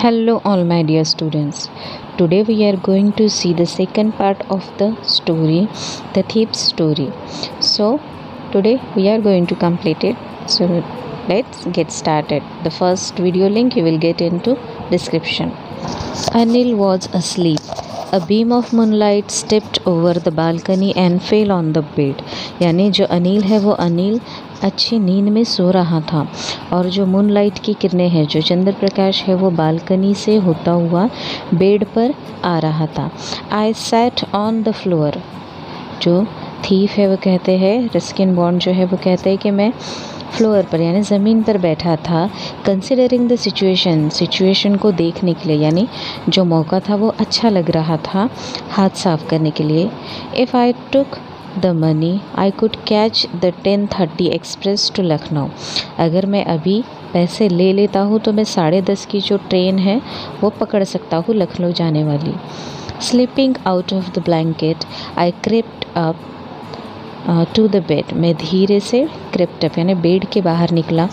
Hello, all my dear students. Today we are going to see the second part of the story, the thief story. So, today we are going to complete it. So, let's get started. The first video link you will get into description. Anil was asleep. A beam of moonlight stepped over the balcony and fell on the bed. यानी जो अनिल है वो अनिल अच्छी नींद में सो रहा था और जो मूनलाइट की किरणें हैं, जो चंद्र प्रकाश है, वो बालकनी से होता हुआ बेड पर आ रहा था. I sat on the floor. जो थीफ है वो कहते हैं, रस्किन बॉन्ड जो है वो कहते हैं कि मैं फ्लोर पर यानी ज़मीन पर बैठा था. कंसिडरिंग द सिचुएशन को देखने के लिए, यानी जो मौका था वो अच्छा लग रहा था हाथ साफ करने के लिए. If I took the money I could catch the 10:30 express to Lucknow. अगर मैं अभी पैसे ले लेता हूँ तो मैं 10:30 की जो ट्रेन है वो पकड़ सकता हूँ लखनऊ जाने वाली. Slipping out of the blanket I crept up to the bed. मैं धीरे से क्रिप्ट अप यानी बेड के बाहर निकला.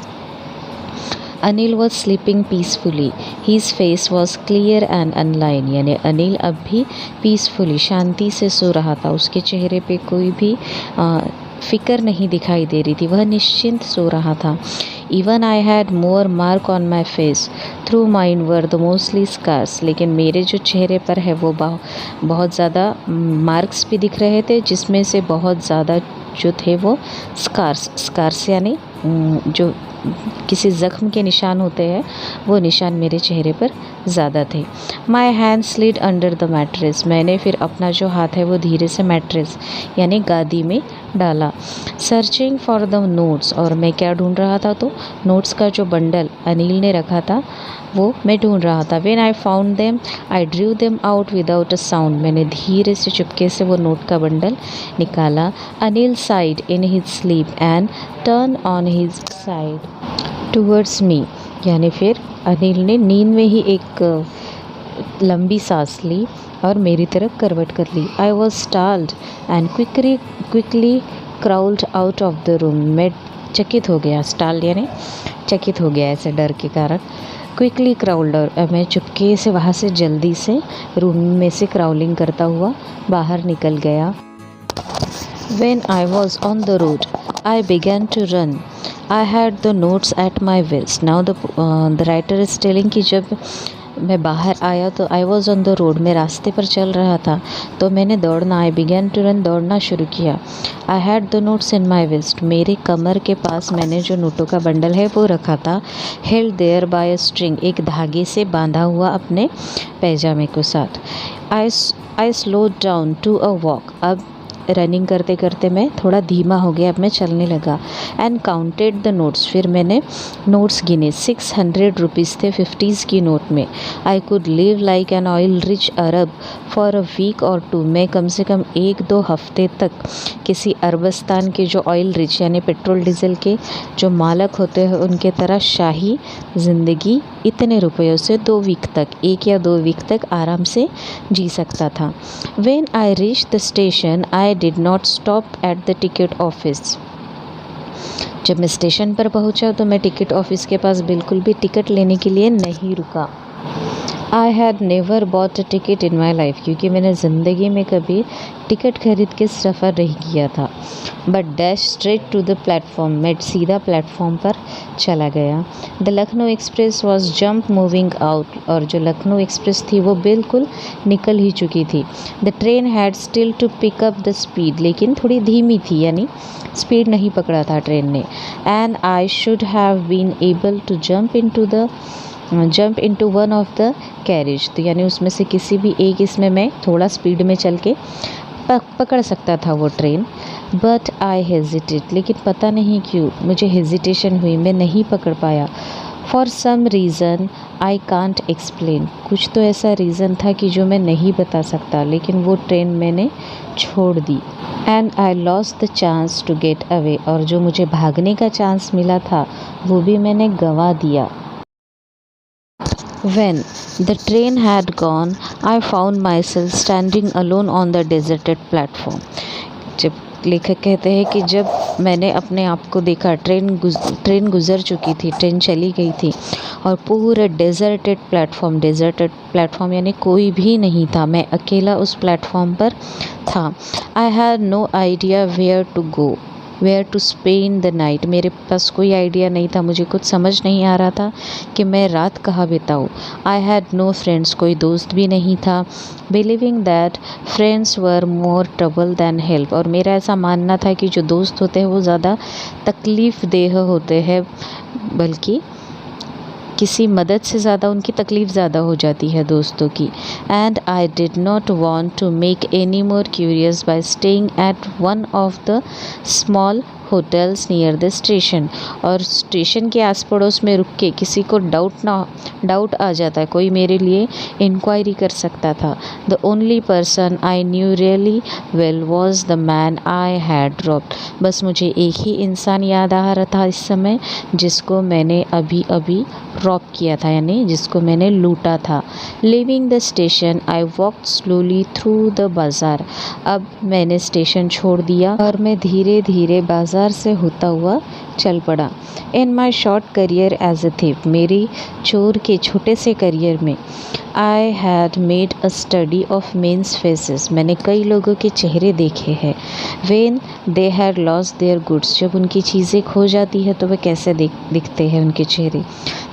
Anil was sleeping peacefully. His face was clear and online. यानी अनिल अब भी पीसफुली शांति से सो रहा था. उसके चेहरे पे कोई भी फिक्र नहीं दिखाई दे रही थी. वह निश्चिंत सो रहा था. Even I had more mark on my face. Through mind were the mostly scars. लेकिन मेरे जो चेहरे पर है वो बहुत ज़्यादा मार्क्स भी दिख रहे थे, जिसमें से बहुत ज़्यादा जो थे वो स्कार्स यानी जो किसी ज़ख्म के निशान होते हैं, वो निशान मेरे चेहरे पर ज़्यादा थे. My hand slid under the mattress. मैंने फिर अपना जो हाथ है वो धीरे से मैट्रेस यानी गादी में डाला. Searching for the notes. और मैं क्या ढूंढ रहा था, तो नोट्स का जो बंडल अनिल ने रखा था वो मैं ढूंढ रहा था. When I found them I drew them out without a sound. मैंने धीरे से चुपके से वो नोट का बंडल निकाला. Anil side in his sleep and turn on his side towards me. यानी फिर अनिल ने नींद में ही एक लंबी सांस ली और मेरी तरफ करवट कर ली. I was startled and quickly crawled out of the room. मैं चकित हो गया. स्टार्ल्ड यानी चकित हो गया ऐसे डर के कारण. क्विकली क्राउल्ड, और मैं चुपके से वहाँ से जल्दी से रूम में से क्राउलिंग करता हुआ बाहर निकल गया. When I was on the road, I began to run. I had the notes at my waist. Now the writer is telling कि जब मैं बाहर आया तो I was on the road. मैं रास्ते पर चल रहा था तो मैंने दौड़ना, I began to run, दौड़ना शुरू किया. I had the notes in my waist. मेरे कमर के पास मैंने जो नोटों का बंडल है वो रखा था. Held there by a string, एक धागे से बांधा हुआ अपने पैजामे के साथ. I slowed down to a walk. अब रनिंग करते करते मैं थोड़ा धीमा हो गया. अब मैं चलने लगा. And counted the notes. फिर मैंने नोट्स गिने. 600 रुपीज़ थे 50s की नोट में. I could live like an oil rich Arab for a week or two. मैं कम से कम 1-2 हफ्ते तक किसी अरबस्तान के जो ऑयल रिच यानी पेट्रोल डीजल के जो मालक होते हैं उनके तरह शाही ज़िंदगी इतने रुपयों से 2 वीक तक, 1 या 2 वीक तक आराम से जी सकता था. When I reach the station I did not stop at the ticket office. जब मैं स्टेशन पर पहुंचा तो मैं टिकट ऑफिस के पास बिल्कुल भी टिकट लेने के लिए नहीं रुका. I had never bought a ticket in my life. क्योंकि मैंने ज़िंदगी में कभी टिकट खरीद के सफ़र नहीं किया था. But dash straight to the platform. मैं सीधा प्लेटफॉर्म पर चला गया. The Lucknow express was jump moving out. और जो लखनऊ एक्सप्रेस थी वो बिल्कुल निकल ही चुकी थी. The train had still to pick up the speed. लेकिन थोड़ी धीमी थी यानी स्पीड नहीं पकड़ा था ट्रेन ने. And I should have been able to jump into one of the carriage. तो यानी उसमें से किसी भी एक इसमें मैं थोड़ा स्पीड में चल के पकड़ सकता था वो ट्रेन. But I hesitate. लेकिन पता नहीं क्यों मुझे हेजिटेशन हुई, मैं नहीं पकड़ पाया. For some reason I can't explain. कुछ तो ऐसा रीज़न था कि जो मैं नहीं बता सकता, लेकिन वो ट्रेन मैंने छोड़ दी. And I lost the chance to get away. और जो मुझे भागने का चांस मिला था वो भी मैंने गंवा दिया. When the train had gone, I found myself standing alone on the deserted platform. जब लेखक कहते हैं कि जब मैंने अपने आप को देखा, ट्रेन गुज़र चुकी थी, ट्रेन चली गई थी और पूरे डेज़र्टेड प्लेटफॉर्म यानी कोई भी नहीं था, मैं अकेला उस प्लेटफॉर्म पर था। I had no idea where to spend the night. मेरे पास कोई आइडिया नहीं था, मुझे कुछ समझ नहीं आ रहा था कि मैं रात कहाँ बिताऊँ। आई हैड नो फ्रेंड्स, कोई दोस्त भी नहीं था। Believing that friends were more trouble than help, और मेरा ऐसा मानना था कि जो दोस्त होते हैं वो ज़्यादा तकलीफ़ देह होते हैं, बल्कि किसी मदद से ज़्यादा उनकी तकलीफ़ ज़्यादा हो जाती है दोस्तों की। And I did not want to make any more curious by staying at one of the small hotels near the station. और स्टेशन के आस पड़ोस में रुक के किसी को डाउट आ जाता है, कोई मेरे लिए इंक्वायरी कर सकता था। The only person I knew really well was the man I had dropped. बस मुझे एक ही इंसान याद आ रहा था इस समय, जिसको मैंने अभी अभी ड्रॉप किया था, यानी जिसको मैंने लूटा था। Living the station I walked slowly through the बाज़ार। अब मैंने स्टेशन छोड़ दिया और मैं धीरे धीरे बाज़ार से होता हुआ चल पड़ा। In my short career as a thief, मेरी चोर के छोटे से करियर में, I had made a study of men's faces, मैंने कई लोगों के चेहरे देखे हैं। When they had lost their goods, जब उनकी चीज़ें खो जाती है तो वे कैसे दिखते हैं उनके चेहरे।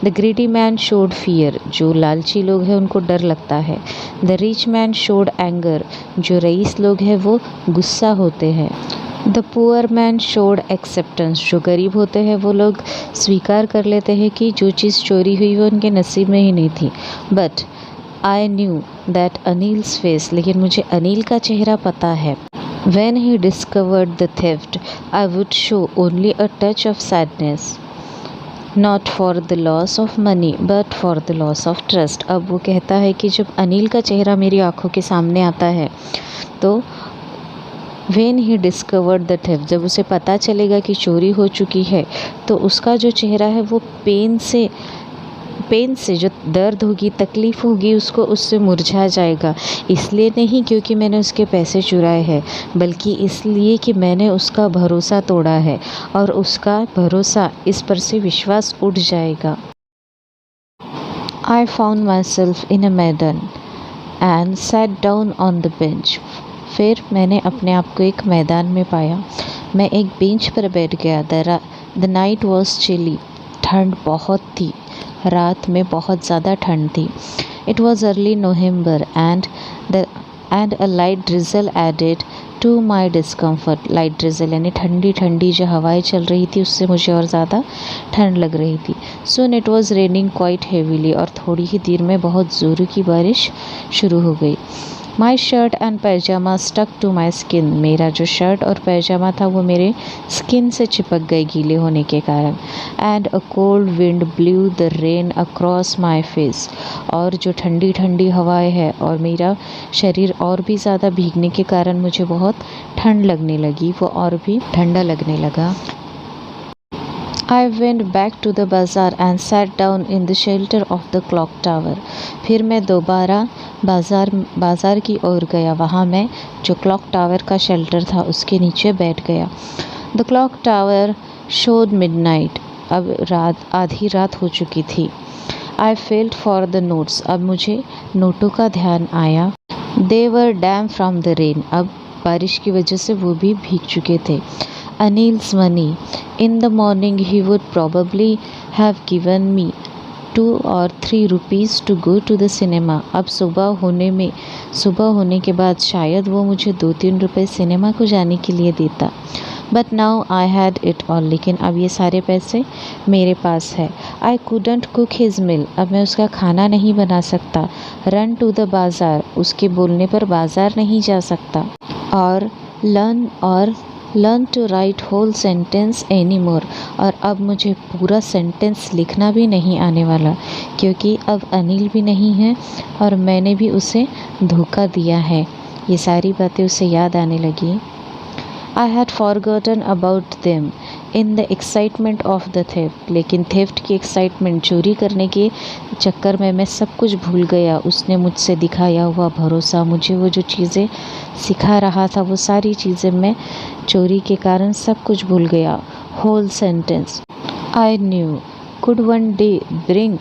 The greedy man showed fear, जो लालची लोग हैं उनको डर लगता है। The rich man showed anger, जो रईस लोग हैं वो गुस्सा होते हैं। The poor man showed acceptance, जो गरीब होते हैं वो लोग स्वीकार कर लेते हैं कि जो चीज़ चोरी हुई वो उनके नसीब में ही नहीं थी। But I knew that Anil's face, लेकिन मुझे अनिल का चेहरा पता है। When he discovered the theft, I would show only a touch of sadness, not for the loss of money but for the loss of trust। अब वो कहता है कि जब अनिल का चेहरा मेरी आँखों के सामने आता है तो When he discovered the theft, जब उसे पता चलेगा कि चोरी हो चुकी है तो उसका जो चेहरा है वो पेन से जो दर्द होगी, तकलीफ़ होगी, उसको उससे मुरझा जाएगा। इसलिए नहीं क्योंकि मैंने उसके पैसे चुराए हैं, बल्कि इसलिए कि मैंने उसका भरोसा तोड़ा है और उसका भरोसा, इस पर से विश्वास उठ जाएगा। I found myself in a मैदान and sat down on the bench। फिर मैंने अपने आप को एक मैदान में पाया, मैं एक बेंच पर बैठ गया। द नाइट वॉज चिली, ठंड बहुत थी, रात में बहुत ज़्यादा ठंड थी। It was early November and a light drizzle added to my discomfort. Light drizzle यानी ठंडी ठंडी जो हवाएं चल रही थी उससे मुझे और ज़्यादा ठंड लग रही थी। Soon it was raining quite heavily, और थोड़ी ही देर में बहुत ज़ोर की बारिश शुरू हो गई। My shirt and pyjama stuck to my skin, मेरा जो शर्ट और पैजामा था वो मेरे स्किन से चिपक गए गीले होने के कारण। And a cold wind blue the rain across my face, और जो ठंडी ठंडी हवाएं है और मेरा शरीर और भी ज़्यादा भीगने के कारण मुझे बहुत ठंड लगने लगी, वो और भी ठंडा लगने लगा। I went back to the bazaar and sat down in the shelter of the clock tower। फिर मैं दोबारा बाज़ार की ओर गया, वहाँ मैं जो क्लॉक टावर का शेल्टर था उसके नीचे बैठ गया। The clock tower showed midnight, अब आधी रात हो चुकी थी। I felt for the notes, अब मुझे नोटों का ध्यान आया। दे वर डैम फ्रॉम द रेन, अब बारिश की वजह से वो भी भीग चुके थे। Anil's money, in the morning he would probably have given me 2 or 3 rupees to go to the cinema। अब सुबह होने के बाद शायद वो मुझे 2-3 रुपए सिनेमा को जाने के लिए देता। But now I had it all, लेकिन अब ये सारे पैसे मेरे पास है। आई couldn't कुक हिज मील, अब मैं उसका खाना नहीं बना सकता। रन टू द बाज़ार, उसके बोलने पर बाज़ार नहीं जा सकता। और learn to write whole sentence any more, और अब मुझे पूरा सेंटेंस लिखना भी नहीं आने वाला, क्योंकि अब अनिल भी नहीं है और मैंने भी उसे धोखा दिया है। ये सारी बातें उसे याद आने लगी। I had forgotten about them in the excitement of the theft, लेकिन थेफ्ट की एक्साइटमेंट, चोरी करने के चक्कर में मैं सब कुछ भूल गया। उसने मुझसे दिखाया हुआ भरोसा, मुझे वो जो चीज़ें सिखा रहा था वो सारी चीज़ें मैं चोरी के कारण सब कुछ भूल गया। Whole sentence I knew could one day bring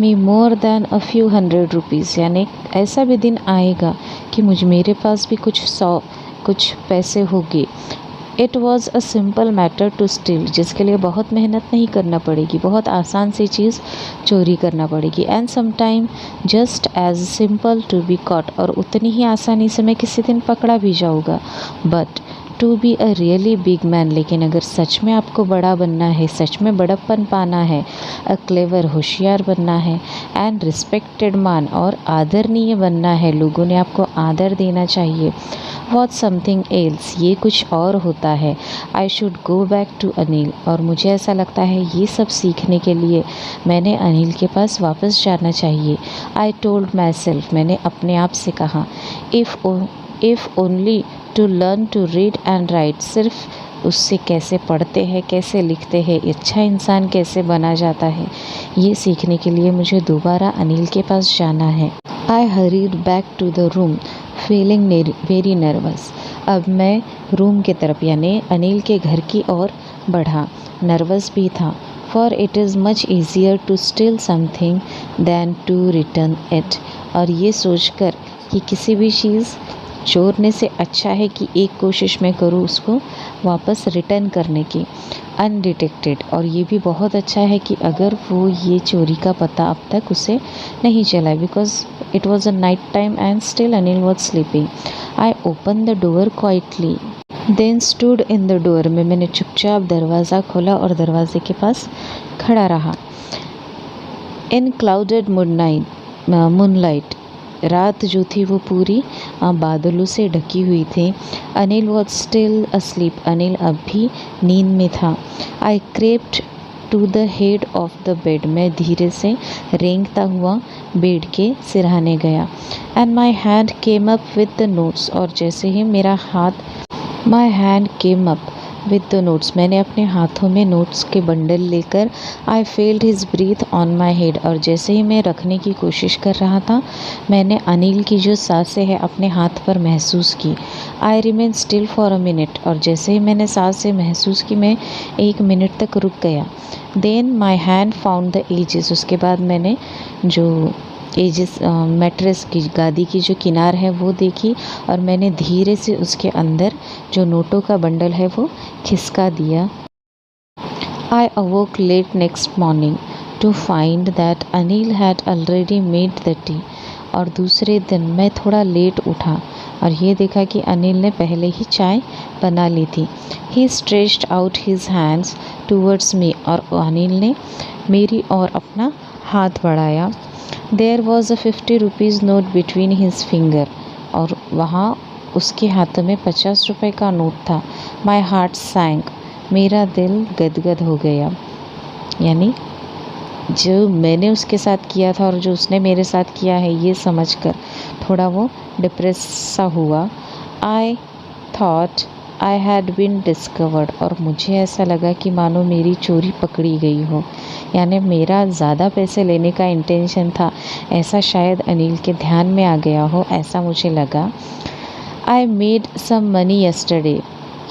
me more than a few hundred rupees, यानी ऐसा भी दिन आएगा कि मेरे पास भी कुछ पैसे होंगे। It was a simple matter to steal, जिसके लिए बहुत मेहनत नहीं करना पड़ेगी, बहुत आसान सी चीज़ चोरी करना पड़ेगी। And sometime just as simple to be caught, और उतनी ही आसानी से मैं किसी दिन पकड़ा भी जाऊँगा। But to be a really big man, लेकिन अगर सच में आपको बड़ा बनना है, सच में बड़प्पन पाना है, अ क्लेवर होशियार बनना है, एंड रिस्पेक्टेड मान, और आदरणीय बनना है, लोगों ने आपको आदर देना चाहिए, वॉट समथिंग एल्स, ये कुछ और होता है। I should go back to Anil, और मुझे ऐसा लगता है ये सब सीखने के लिए मैंने अनिल के पास वापस जाना चाहिए। आई टोल्ड माई सेल्फ, मैंने अपने आप से कहा, if only to learn to read and write, सिर्फ उससे कैसे पढ़ते हैं, कैसे लिखते हैं, अच्छा इंसान कैसे बना जाता है, ये सीखने के लिए मुझे दोबारा अनिल के पास जाना है। I hurried back to the room feeling very nervous, अब मैं रूम के तरफ यानी अनिल के घर की ओर बढ़ा। नर्वस भी था, for it is much easier to steal something than to return it, और ये सोचकर कि किसी भी चीज़ चोरने से अच्छा है कि एक कोशिश मैं करूँ उसको वापस रिटर्न करने की, अनडिटेक्टेड, और ये भी बहुत अच्छा है कि अगर वो ये चोरी का पता अब तक उसे नहीं चला, because it was a night time and still Anil was sleeping. I open the door quietly then stood in the door, में मैंने चुपचाप दरवाज़ा खोला और दरवाजे के पास खड़ा रहा। इन क्लाउडेड मूनलाइट, रात जो थी वो पूरी बादलों से ढकी हुई थी। Anil was still asleep, Anil अब भी नींद में था। I crept to the head of the bed, मैं धीरे से रेंगता हुआ बेड के सिरहाने गया। And my hand came up with the notes, और जैसे ही मेरा हाथ my hand came up with the notes, मैंने अपने हाथों में नोट्स के बंडल लेकर I felt his breath on my head, और जैसे ही मैं रखने की कोशिश कर रहा था मैंने अनिल की जो सांसें हैं अपने हाथ पर महसूस की। I remain still for a minute, और जैसे ही मैंने सांसें महसूस की मैं 1 मिनट तक रुक गया। Then my hand found the edges, उसके बाद मैंने जो एजेस मैट्रेस की गादी की जो किनार है वो देखी, और मैंने धीरे से उसके अंदर जो नोटों का बंडल है वो खिसका दिया। I awoke late next morning to find that Anil had already made the tea, और दूसरे दिन मैं थोड़ा लेट उठा और ये देखा कि अनिल ने पहले ही चाय बना ली थी। He stretched out his hands towards me, और अनिल ने मेरी ओर अपना हाथ बढ़ाया। There was a 50 rupees note between his finger, और वहाँ उसके हाथों में 50 रुपए का नोट था। माई हार्ट सैंक, मेरा दिल गदगद हो गया, यानी जो मैंने उसके साथ किया था और जो उसने मेरे साथ किया है ये समझकर थोड़ा वो डिप्रेस सा हुआ। I thought I had been discovered, और मुझे ऐसा लगा कि मानो मेरी चोरी पकड़ी गई हो, यानी मेरा ज़्यादा पैसे लेने का इंटेंशन था, ऐसा शायद अनिल के ध्यान में आ गया हो, ऐसा मुझे लगा। I made some money yesterday,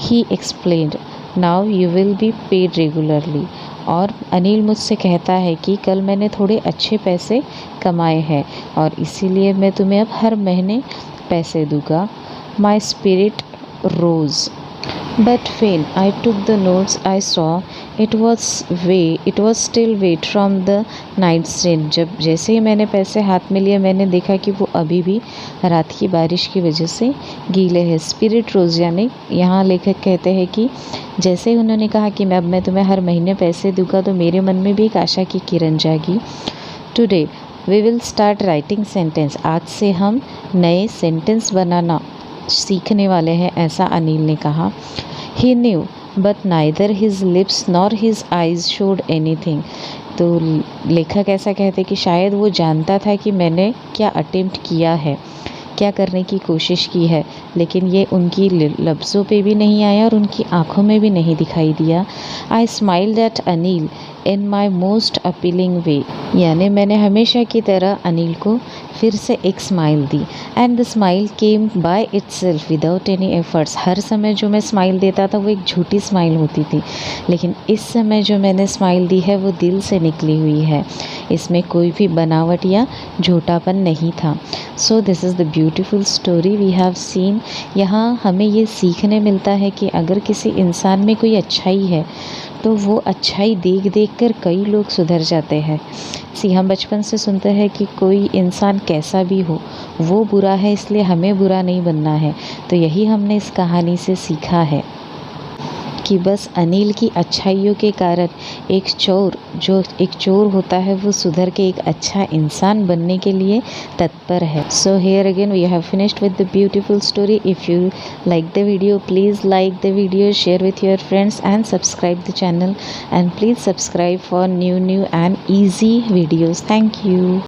he explained, now you will be paid regularly, और अनिल मुझसे कहता है कि कल मैंने थोड़े अच्छे पैसे कमाए हैं और इसीलिए मैं तुम्हें अब हर महीने पैसे दूंगा। My spirit rose but when I took the notes I saw it was still wet from the night rain। जब जैसे ही मैंने पैसे हाथ में लिए मैंने देखा कि वो अभी भी रात की बारिश की वजह से गीले हैं। स्पिरिट रोज़ यानी यहाँ लेखक कहते हैं कि जैसे ही उन्होंने कहा कि मैं तुम्हें हर महीने पैसे दूंगा तो मेरे मन में भी एक आशा की किरण जागी। Today we will start writing sentence, आज से हम नए सेंटेंस बनाना सीखने वाले हैं, ऐसा अनिल ने कहा। He knew but neither his lips nor his eyes showed anything, तो लेखक ऐसा कहते कि शायद वो जानता था कि मैंने क्या अटेम्प्ट किया है, क्या करने की कोशिश की है, लेकिन ये उनकी लफ्ज़ों पे भी नहीं आया और उनकी आंखों में भी नहीं दिखाई दिया। I smiled at Anil in my most appealing way, यानी मैंने हमेशा की तरह अनिल को फिर से एक स्माइल दी। And the smile came by itself without any efforts. हर समय जो मैं स्माइल देता था वो एक झूठी स्माइल होती थी, लेकिन इस समय जो मैंने स्माइल दी है वो दिल से निकली हुई है, इसमें कोई भी बनावट या झूठापन नहीं था। So this is the beautiful story we have seen. यहाँ हमें ये सीखने मिलता है कि अगर किसी इंसान में कोई अच्छाई है तो वो अच्छाई देख देख कर कई लोग सुधर जाते हैं। हम बचपन से सुनते हैं कि कोई इंसान कैसा भी हो वो बुरा है, इसलिए हमें बुरा नहीं बनना है। तो यही हमने इस कहानी से सीखा है कि बस अनिल की अच्छाइयों के कारण एक चोर होता है वो सुधर के एक अच्छा इंसान बनने के लिए तत्पर है। So here again we have finished with the beautiful story. If you like the video, please like the video, share with your friends and subscribe the channel, and please subscribe for new and easy videos. Thank you.